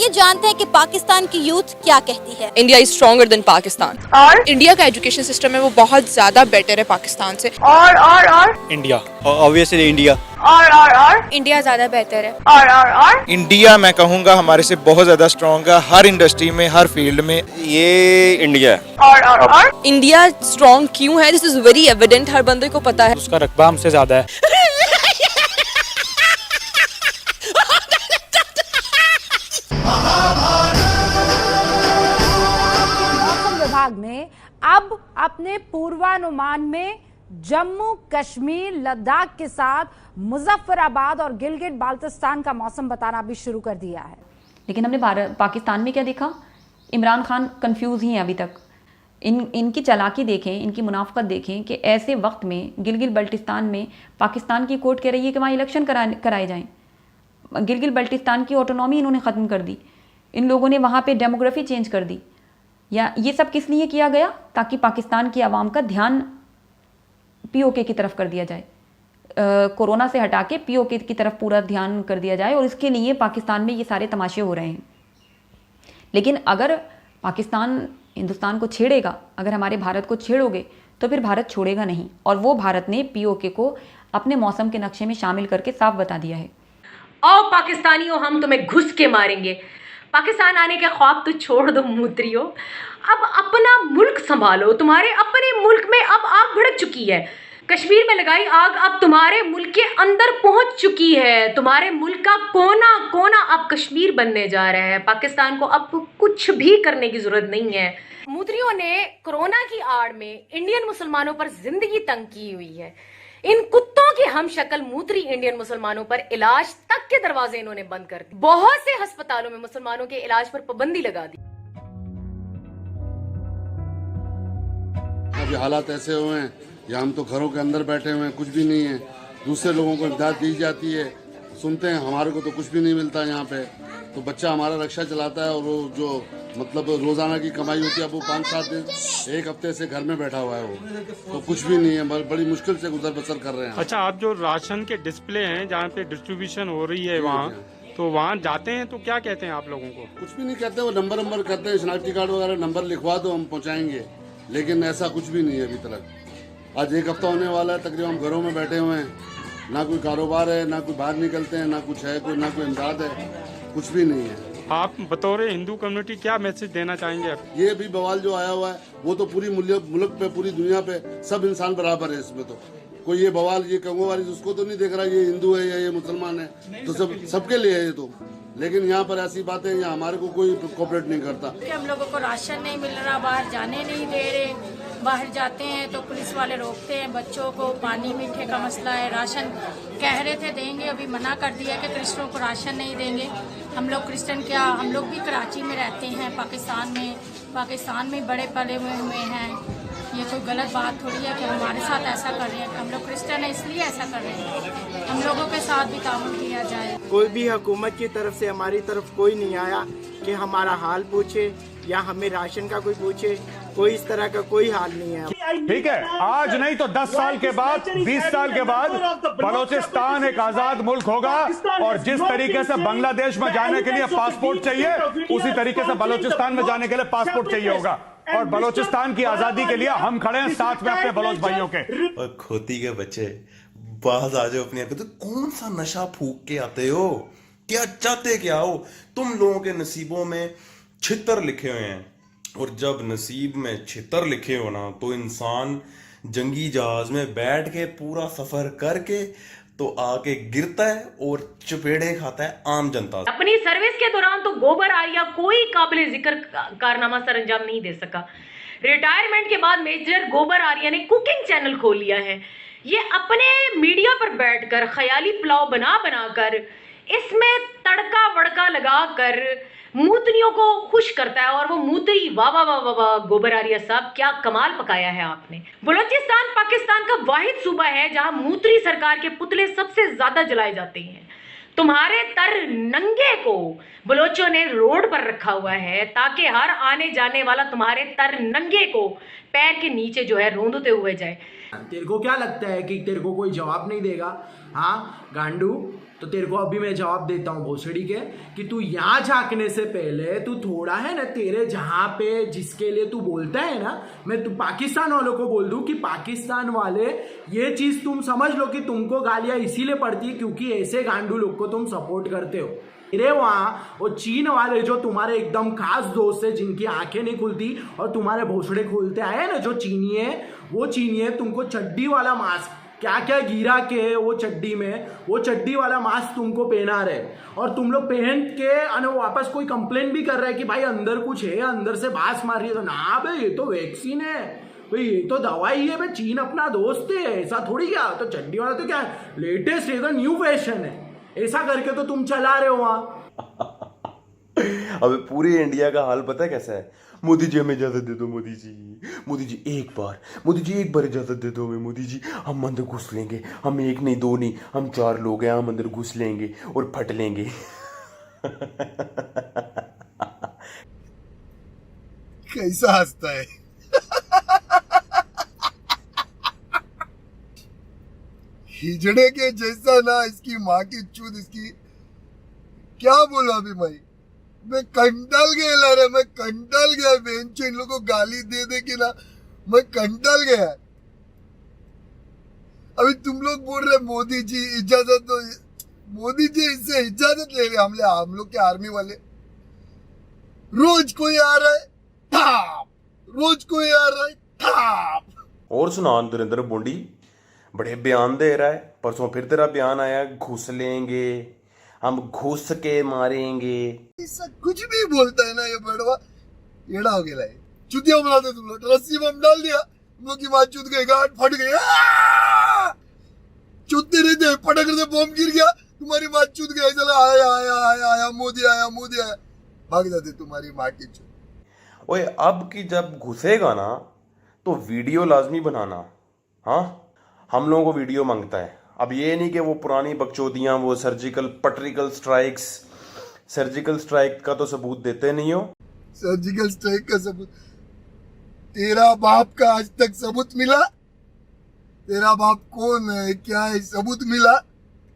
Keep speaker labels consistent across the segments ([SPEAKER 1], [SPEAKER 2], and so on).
[SPEAKER 1] आइए जानते हैं कि पाकिस्तान की यूथ क्या कहती है।
[SPEAKER 2] India is stronger than Pakistan.
[SPEAKER 3] और
[SPEAKER 2] इंडिया का एजुकेशन सिस्टम है वो बहुत ज्यादा बेटर है पाकिस्तान से।
[SPEAKER 3] और
[SPEAKER 4] इंडिया, ऑब्वियसली इंडिया।
[SPEAKER 3] और
[SPEAKER 2] इंडिया ज्यादा बेहतर है।
[SPEAKER 3] और
[SPEAKER 4] इंडिया मैं कहूँगा हमारे से बहुत ज्यादा स्ट्रॉन्ग है, हर इंडस्ट्री में, हर फील्ड में। ये इंडिया है।
[SPEAKER 3] और
[SPEAKER 2] इंडिया स्ट्रॉन्ग क्यों है, दिस इज वेरी एविडेंट, हर बंदे को पता है।
[SPEAKER 4] उसका रकबा हमसे ज्यादा है।
[SPEAKER 5] मौसम विभाग ने अब अपने पूर्वानुमान में जम्मू कश्मीर, लद्दाख के साथ मुजफ्फराबाद और गिलगिट बाल्टिस्तान का मौसम बताना भी शुरू कर दिया है।
[SPEAKER 6] लेकिन हमने पाकिस्तान में क्या देखा, इमरान खान कंफ्यूज ही हैं अभी तक। इनकी चालाकी देखें, इनकी मुनाफकत देखें कि ऐसे वक्त में गिलगित बल्टिस्तान में पाकिस्तान की कोर्ट कह रही है कि वहाँ इलेक्शन कराए जाएं। गिलगित बल्टिस्तान की ऑटोनॉमी इन्होंने ख़त्म कर दी, इन लोगों ने वहाँ पे डेमोग्राफी चेंज कर दी। या ये सब किस लिए किया गया, ताकि पाकिस्तान की आवाम का ध्यान पीओके की तरफ कर दिया जाए, कोरोना से हटा के पीओके की तरफ पूरा ध्यान कर दिया जाए। और इसके लिए पाकिस्तान में ये सारे तमाशे हो रहे हैं। लेकिन अगर पाकिस्तान हिंदुस्तान को छेड़ेगा, अगर हमारे भारत को छेड़ोगे तो फिर भारत छोड़ेगा नहीं। और वो भारत ने पीओके को अपने मौसम के नक्शे में शामिल करके साफ बता दिया है।
[SPEAKER 7] आओ पाकिस्तानियों, हम तुम्हें घुस के मारेंगे। पाकिस्तान आने के ख्वाब तो छोड़ दो मूत्रियों, अब अपना मुल्क संभालो। तुम्हारे अपने मुल्क में अब आग भड़क चुकी है। कश्मीर में लगाई आग अब तुम्हारे मुल्क के अंदर पहुंच चुकी है। तुम्हारे मुल्क का कोना कोना अब कश्मीर बनने जा रहा है। पाकिस्तान को अब कुछ भी करने की जरूरत नहीं है। मूत्रियों ने कोरोना की आड़ में इंडियन मुसलमानों पर जिंदगी तंग की हुई है। इन कुत्तों की हम शक्ल मूत्री इंडियन मुसलमानों पर इलाज तक के दरवाजे इन्होंने बंद कर दिए। बहुत से अस्पतालों में मुसलमानों के इलाज पर पाबंदी लगा दी।
[SPEAKER 8] अभी हालात ऐसे हुए हैं या हम तो घरों के अंदर बैठे हुए हैं, कुछ भी नहीं है। दूसरे लोगों को इमदाद दी जाती है, सुनते हैं, हमारे को तो कुछ भी नहीं मिलता यहाँ पे। तो बच्चा हमारा रक्षा चलाता है और वो जो मतलब रोजाना की कमाई होती है, अब वो 5-7 दिन, 1 हफ्ते से घर में बैठा हुआ है, वो तो कुछ भी नहीं है, बड़ी मुश्किल से गुजर बसर कर रहे हैं।
[SPEAKER 9] अच्छा, आप जो राशन के डिस्प्ले हैं जहाँ पे डिस्ट्रीब्यूशन हो रही है वहाँ, तो वहाँ जाते हैं तो क्या कहते हैं आप लोगों को?
[SPEAKER 8] कुछ भी नहीं कहते, वो नंबर कहते हैं, शनाख्ती कार्ड वगैरह नंबर लिखवा दो, हम पहुँचाएंगे। लेकिन ऐसा कुछ भी नहीं है अभी तक। आज 1 हफ्ता होने वाला है तकरीबन, हम घरों में बैठे हुए हैं, ना कोई कारोबार है, ना कोई बाहर निकलते हैं, ना कुछ है, कोई ना कोई इमदाद है, कुछ भी नहीं है।
[SPEAKER 9] आप बतौर हिंदू कम्युनिटी क्या मैसेज देना चाहेंगे आप?
[SPEAKER 8] ये भी बवाल जो आया हुआ है वो तो पूरी मुल्क पे, पूरी दुनिया पे सब इंसान बराबर है। इसमें तो कोई ये बवाल, ये कंगो वाली उसको तो नहीं देख रहा ये हिंदू है या ये मुसलमान है, तो सबके लिए है ये तो। लेकिन यहाँ पर ऐसी बातें, यहाँ हमारे को कोई कोऑपरेट नहीं करता।
[SPEAKER 10] हम लोगों को राशन नहीं मिल रहा, बाहर जाने नहीं दे रहे। बाहर जाते हैं तो पुलिस वाले रोकते हैं। बच्चों को पानी मीठे का मसला है। राशन कह रहे थे देंगे, अभी मना कर दिया कि क्रिश्चियनों को राशन नहीं देंगे। हम लोग क्रिश्चियन क्या, हम लोग भी कराची में रहते हैं, पाकिस्तान में बड़े पले हुए हैं। ये कोई गलत बात थोड़ी है कि हमारे साथ ऐसा कर रहे हैं। हम लोग क्रिश्चियन है इसलिए ऐसा कर रहे हैं। हम लोगों के साथ भी ताउन किया जाए।
[SPEAKER 11] कोई भी हुकूमत की तरफ से हमारी तरफ कोई नहीं आया कि हमारा हाल पूछे या हमें राशन का कोई पूछे। कोई इस तरह का कोई हाल नहीं है।
[SPEAKER 12] ठीक है, आज नहीं तो 10 साल के बाद, 20 साल के बाद बलोचिस्तान एक आजाद मुल्क होगा। और जिस तरीके से बांग्लादेश में जाने के लिए पासपोर्ट चाहिए, उसी तरीके से बलोचिस्तान में जाने के लिए पासपोर्ट चाहिए होगा। और बलोचिस्तान की आजादी के लिए हम खड़े हैं साथ में अपने बलोच भाइयों के।
[SPEAKER 13] और खोती के बच्चे बाहर आ जाओ अपनी हरकत। कौन सा नशा फूक के आते हो, क्या चाहते क्या हो? तुम लोगों के नसीबों में छितर लिखे हुए हैं, और जब नसीब में छितर लिखे हो ना, तो इंसान जंगी जहाज में बैठ के पूरा सफर करके तो आके गिरता है और चपेड़े खाता है आम जनता।
[SPEAKER 7] अपनी सर्विस के दौरान तो गोबर आर्या कोई काबिल जिक्र कारनामा सरअंजाम नहीं दे सका। रिटायरमेंट के बाद मेजर गोबर आर्या ने कुकिंग चैनल खोल लिया है। ये अपने मीडिया पर बैठकर ख्याली पुलाव बना कर इसमें तड़का वड़का लगा कर मूत्रियों को खुश करता है। और वो मूत्री, वाह वाह वाह वाह वाह, गोबर आर्या साहब क्या कमाल पकाया है आपने। बलोचिस्तान पाकिस्तान का वाहिद सूबा है जहां मूत्री सरकार के पुतले सबसे ज्यादा जलाए जाते हैं। तुम्हारे तर नंगे को बलोचों ने रोड पर रखा हुआ है ताकि हर आने जाने वाला तुम्हारे तर नंगे को पैर के नीचे जो है रोंदते हुए जाए।
[SPEAKER 14] तेरे को क्या लगता है कि तेरे को कोई जवाब नहीं देगा?
[SPEAKER 11] हाँ गांडू, तो तेरे को अभी मैं जवाब देता हूँ भोसड़ी के कि तू यहाँ झांकने से पहले तू थोड़ा है ना, तेरे जहाँ पे जिसके लिए तू बोलता है ना, मैं तू पाकिस्तान वालों को बोल दूँ कि पाकिस्तान वाले ये चीज़ तुम समझ लो कि तुमको गालियाँ इसीलिए पड़ती है क्योंकि ऐसे गांडू लोग को तुम सपोर्ट करते हो। मेरे वहाँ वो चीन वाले जो तुम्हारे एकदम खास दोस्त है जिनकी आंखें नहीं खुलती और तुम्हारे भोसड़े खोलते आए ना, जो चीनी है, वो चीनी है तुमको चड्डी वाला मास्क क्या क्या गिरा के वो चड्डी में, वो चड्डी वाला मास्क तुमको पहना रहे और तुम लोग पहन के और वापस कोई कंप्लेन भी कर रहा है कि भाई अंदर कुछ है, अंदर से बास मार रही है। तो ना भाई ये तो वैक्सीन है भाई, ये तो दवाई है भाई, चीन अपना दोस्त है, ऐसा थोड़ी क्या। तो चड्डी वाला तो क्या है, लेटेस्ट है, तो न्यू फैशन है, ऐसा करके तो तुम चला रहे हो वहां।
[SPEAKER 13] अबे पूरे इंडिया का हाल पता है कैसा है? मोदी जी हमें इजाजत दे दो, मोदी जी, मोदी जी एक बार, मोदी जी एक बार इजाजत दे दो हमें, मोदी जी हम अंदर घुस लेंगे, हम एक नहीं दो नहीं हम 4 लोग हैं, हम अंदर घुस लेंगे और फट लेंगे।
[SPEAKER 14] कैसा हंसता है। हिजड़े के जैसा ना, इसकी माँ की चूत, इसकी क्या बोला अभी मैं कंटाल गया ला रहा, मैं कंटाल गया बेंच, इन लोगों को गाली दे दे के ना मैं कंटाल गया। अभी तुम लोग बोल रहे मोदी जी इजाजत दो, मोदी जी इससे इजाजत ले रहे हम लोग के आर्मी वाले। रोज कोई आ रहा है थाप, रोज कोई आ रहा है थाप।
[SPEAKER 13] और सुना नरेंद्र मोदी बड़े बयान दे रहा है, परसों फिर तेरा बयान आया घुस लेंगे, हम घुस के मारेंगे,
[SPEAKER 14] ऐसा कुछ भी बोलता है ना ये बड़वा, एड़ा हो गया है। चुतिया बनाते तुम लोग, रस्सी में हम डाल दिया, तुम लोग की बात चुत गए, गांठ फट गई, चुतते रहते पटक रहे, बॉम्ब गिर गया, तुम्हारी बात चुत गई, चला आया आया आया आया मोदी आया, मोदी आया, भाग जाते तुम्हारी माँ की चुत।
[SPEAKER 13] ओए अब की जब घुसेगा ना तो वीडियो लाजमी बनाना। हाँ हम लोगों को वीडियो मांगता है, अब ये नहीं कि वो पुरानी बकचोदियां, वो सर्जिकल स्ट्राइक का तो सबूत देते नहीं हो।
[SPEAKER 14] सर्जिकल स्ट्राइक का सबूत तेरा बाप का आज तक सबूत मिला? तेरा बाप कौन है, क्या है, सबूत मिला?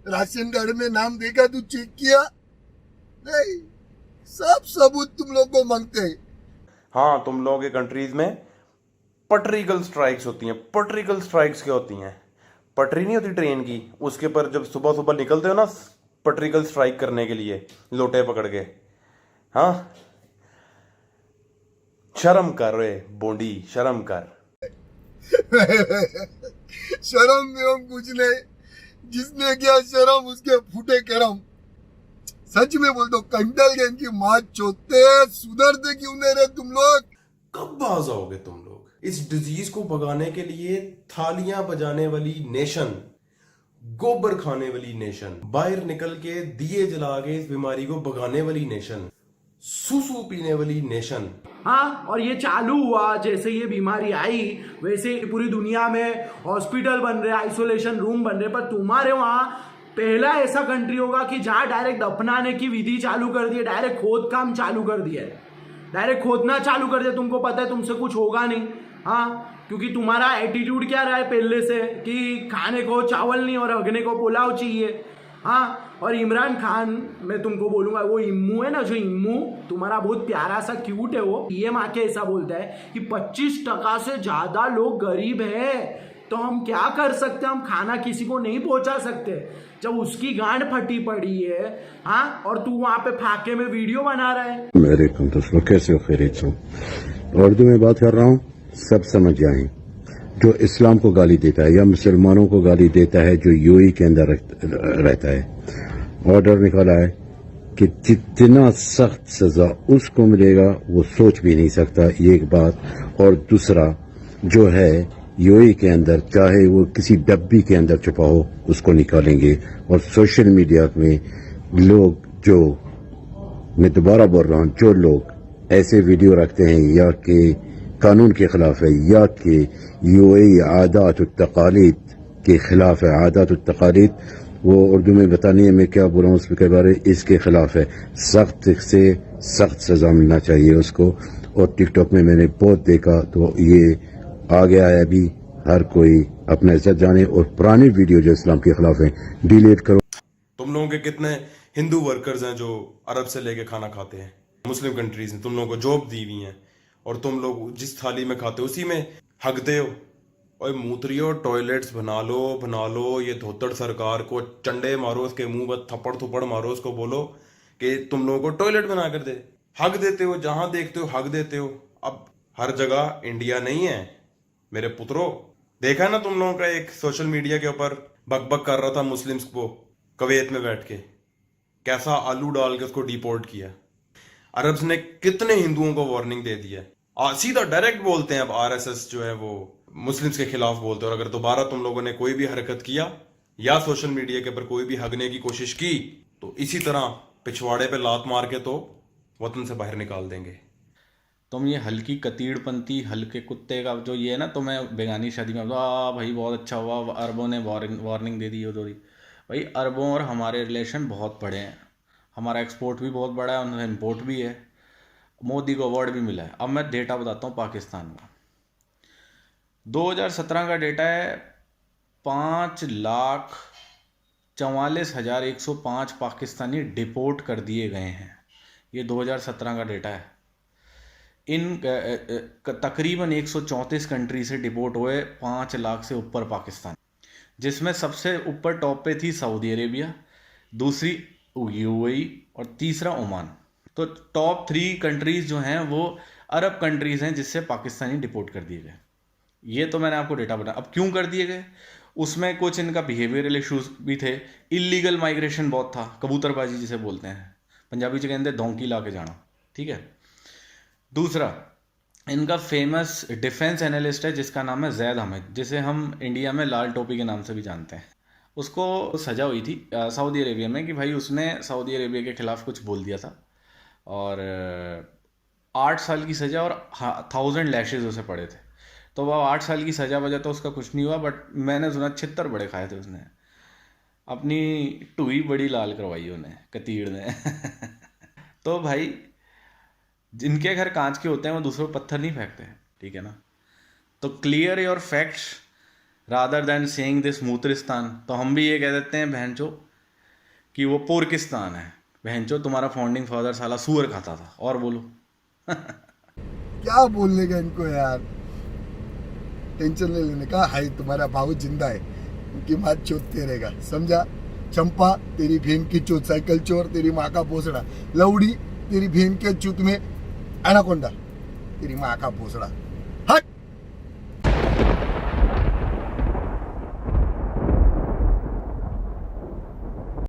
[SPEAKER 14] राशन कार्ड में नाम देखा, तू चेक किया? नहीं, सब सबूत तुम लोग को मांगते हैं।
[SPEAKER 13] हाँ तुम लोगों के कंट्रीज में पटरिकल स्ट्राइक्स होती हैं। पटरिकल स्ट्राइक्स क्या होती हैं? पटरी नहीं होती ट्रेन की, उसके पर जब सुबह सुबह निकलते हो ना पटरिकल स्ट्राइक करने के लिए लोटे पकड़ के। हाँ शर्म कर रे बोंडी, शर्म कर।
[SPEAKER 14] शर्म में कुछ नहीं, जिसने किया शर्म उसके फूटे करम। सच में बोल दो कंटल के इनकी माँ चोते, सुधरते क्यों नहीं रहे तुम लोग?
[SPEAKER 13] कब बाज आओगे तुम लोग? इस डिजीज को भगाने के लिए थालियां बजाने वाली नेशन, गोबर खाने वाली नेशन, बाहर निकल के दिए जला के इस बीमारी को भगाने वाली नेशन, सूसू पीने वाली नेशन।
[SPEAKER 11] हाँ, और ये चालू हुआ, जैसे ये बीमारी आई वैसे पूरी दुनिया में हॉस्पिटल बन रहे, आइसोलेशन रूम बन रहे, पर तुम्हारे वहां पहला ऐसा कंट्री होगा कि जहां डायरेक्ट दफनाने की विधि चालू कर दी है, डायरेक्ट खोद काम चालू कर दिया है, डायरेक्ट खोदना चालू कर दिया। तुमको पता है तुमसे कुछ होगा नहीं। हाँ, क्योंकि तुम्हारा एटीट्यूड क्या रहा है पहले से कि खाने को चावल नहीं और अगने को पुलाव चाहिए। हाँ, और इमरान खान, मैं तुमको बोलूंगा, वो इम्मू है ना, जो इम्मू तुम्हारा बहुत प्यारा सा क्यूट है, वो पीएम आके ऐसा बोलता है कि 25% से ज्यादा लोग गरीब है, तो हम क्या कर सकते हैं, हम खाना किसी को नहीं पहुंचा सकते, जब उसकी गांड फटी पड़ी है। हाँ, और तू वहां पे फाके में वीडियो बना रहा है।
[SPEAKER 15] मेरे दोस्तों कैसे हो, खैरियत से? उर्दू में बात कर रहा हूँ, सब समझ जाएं। जो इस्लाम को गाली देता है या मुसलमानों को गाली देता है, जो यूएई के अंदर रहता है, ऑर्डर निकाला है कि जितना सख्त सजा उसको मिलेगा वो सोच भी नहीं सकता, ये एक बात। और दूसरा जो है यूएई के अंदर, चाहे वो किसी डब्बी के अंदर छुपा हो, उसको निकालेंगे। और सोशल मीडिया में लोग, जो मैं दोबारा बोल रहा हूँ, जो लोग ऐसे वीडियो रखते हैं या कि कानून के खिलाफ है या कि यूएई आदात और तकालीद के खिलाफ है, आदात और तकालीद, वो उर्दू में बतानी है मैं क्या बोल रहा हूँ उसके बारे, इसके खिलाफ है, सख्त से सख्त सजा मिलना चाहिए उसको। और टिकटॉक में मैंने बहुत देखा, तो ये आ गया है अभी हर कोई अपना इज्जत जाने और पुरानी वीडियो जो इस्लाम के खिलाफ है डिलीट करो।
[SPEAKER 13] तुम लोगों के कितने हिंदू वर्कर्स हैं जो अरब से लेके खाना खाते हैं, मुस्लिम कंट्रीज में तुम लोगों को जॉब दी हुई है, और तुम लोग जिस थाली में खाते हो उसी में हगते हो। और मूत्रियो टॉयलेट्स बना लो, ये धोतड़ सरकार को चंडे मारो, उसके मुंह पर थप्पड़ थुप्पड़ मारो, उसको बोलो कि तुम लोगों को टॉयलेट बना कर दे। हक देते हो, जहां देखते हो हक देते हो। अब हर जगह इंडिया नहीं है मेरे पुत्रों। देखा ना तुम लोगों का एक सोशल मीडिया के ऊपर बकबक कर रहा था मुस्लिम्स को कुवैत में बैठ के, कैसा आलू डाल के उसको डिपोर्ट किया। अरब्स ने कितने हिंदुओं को वार्निंग दे दी है, सीधा डायरेक्ट बोलते हैं। अब आरएसएस जो है वो मुस्लिम्स के खिलाफ बोलते हैं, और अगर दोबारा तुम लोगों ने कोई भी हरकत किया या सोशल मीडिया के ऊपर कोई भी हगने की कोशिश की तो इसी तरह पिछवाड़े पे लात मार के तो वतन से बाहर निकाल देंगे।
[SPEAKER 16] तुम ये हल्की कतीड़पंथी हल्के कुत्ते का जो ये है ना, तुम्हें बेगानी शादी में भाई बहुत अच्छा हुआ, अरबों ने वार्निंग दे दी उधर ही। भाई अरबों और हमारे रिलेशन बहुत बड़े हैं, हमारा एक्सपोर्ट भी बहुत बड़ा है, उनका इम्पोर्ट भी है, मोदी को अवार्ड भी मिला है। अब मैं डेटा बताता हूँ पाकिस्तान का। 2017 का डेटा है 5,44,105 पाकिस्तानी डिपोर्ट कर दिए गए हैं। ये 2017 का डेटा है। इन तकरीबन 134 कंट्री से डिपोर्ट हुए 5 लाख से ऊपर पाकिस्तान, जिसमें सबसे ऊपर टॉप पे थी सऊदी अरेबिया, दूसरी यूएई और तीसरा ओमान। तो टॉप 3 कंट्रीज जो हैं वो अरब कंट्रीज हैं जिससे पाकिस्तानी डिपोर्ट कर दिए गए। ये तो मैंने आपको डेटा बताया। अब क्यों कर दिए गए, उसमें कुछ इनका बिहेवियरल इश्यूज भी थे। इलीगल माइग्रेशन बहुत था, कबूतरबाजी जिसे बोलते हैं, पंजाबी से कहते हैं धोंकी ला के जाना, ठीक है। दूसरा, इनका फेमस डिफेंस एनालिस्ट है जिसका नाम है जैद अहमद, जिसे हम इंडिया में लाल टोपी के नाम से भी जानते हैं। उसको सजा हुई थी सऊदी अरेबिया में कि भाई उसने सऊदी अरेबिया के खिलाफ कुछ बोल दिया था, और 8 साल की सज़ा और 1000 लैशेज उसे पड़े थे। तो वह 8 साल की सज़ा वजह तो उसका कुछ नहीं हुआ, बट मैंने सुना 76 बड़े खाए थे उसने। अपनी टुई बड़ी लाल करवाई उन्हें कतीड़ ने। तो भाई जिनके घर कांच के होते हैं वो दूसरों पर पत्थर नहीं फेंकते, ठीक है ना। तो clear your facts rather than saying this मूत्रिस्तान। तो हम भी ये कह देते हैं बहनचो कि वो पोर्किस्तान है। बहनचो तुम्हारा फाउंडिंग फादर साला सूअर खाता था। और बोलो
[SPEAKER 14] क्या बोलने का इनको यार, टेंशन नहीं लेने का। हाय तुम्हारा भाव जिंदा है, उनकी माँ चोतते रहेगा, समझा। चंपा तेरी बहन की चोट, साइकिल चोर तेरी माँ का भोसड़ा, लौड़ी तेरी बहन के चूत में एनाकोंडा, तेरी माँ का भोसड़ा।